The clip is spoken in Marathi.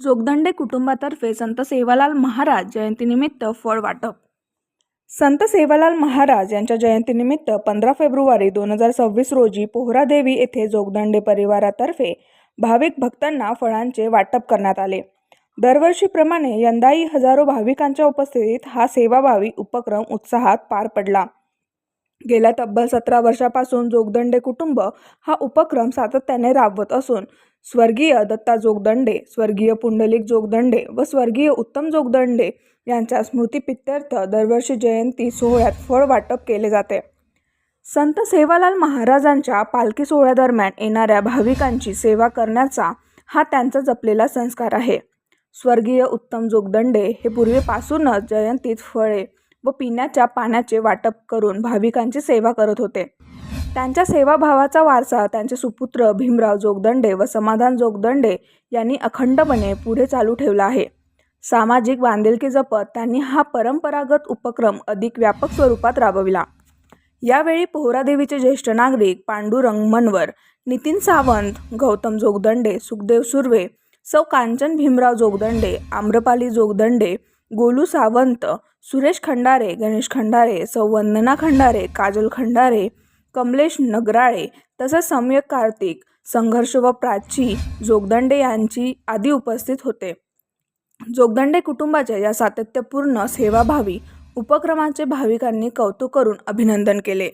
जोगदंडे कुटुंबातर्फे संत सेवालाल महाराज जयंतीनिमित्त फळ वाटप। संत सेवालाल महाराज यांच्या जयंतीनिमित्त 15 फेब्रुवारी 2026 रोजी पोहरादेवी येथे जोगदंडे परिवारातर्फे भाविक भक्तांना फळांचे वाटप करण्यात आले। दरवर्षीप्रमाणे यंदाही हजारो भाविकांच्या उपस्थितीत हा सेवाभावी उपक्रम उत्साहात पार पडला। गेल्या तब्बल 17 वर्षापासून जोगदंडे कुटुंब हा उपक्रम सातत्याने राबवत असून स्वर्गीय दत्ता जोगदंडे, स्वर्गीय पुंडलिक जोगदंडे व स्वर्गीय उत्तम जोगदंडे यांच्या स्मृतिप्रीत्यर्थ दरवर्षी जयंती सोहळ्यात फळ वाटप केले जाते। संत सेवालाल महाराजांच्या पालखी सोहळ्यादरम्यान येणाऱ्या भाविकांची सेवा करण्याचा हा त्यांचा जपलेला संस्कार आहे। स्वर्गीय उत्तम जोगदंडे हे पूर्वीपासूनच जयंतीत फळे व पिण्याच्या पाण्याचे वाटप करून भाविकांची सेवा करत होते। त्यांच्या सेवाभावाचा वारसा त्यांचे सुपुत्र भीमराव जोगदंडे व समाधान जोगदंडे यांनी अखंडपणे पुढे चालू ठेवला आहे। सामाजिक बांधिलकी जपत त्यांनी हा परंपरागत उपक्रम अधिक व्यापक स्वरूपात राबविला। यावेळी पोहरादेवीचे ज्येष्ठ नागरिक पांडुरंग मनवर, नितीन सावंत, गौतम जोगदंडे, सुखदेव सुर्वे, सौ कांचन भीमराव जोगदंडे, आम्रपाली जोगदंडे, गोलू सावंत, सुरेश खंडारे, गणेश खंडारे, सौ वंदना खंडारे, काजल खंडारे, कमलेश नगराळे तसेच सम्यक कार्तिक, संघर्ष व प्राची जोगदंडे यांची आदी उपस्थित होते। जोगदंडे कुटुंबाच्या या सातत्यपूर्ण सेवाभावी उपक्रमाचे भाविकांनी कौतुक करून अभिनंदन केले।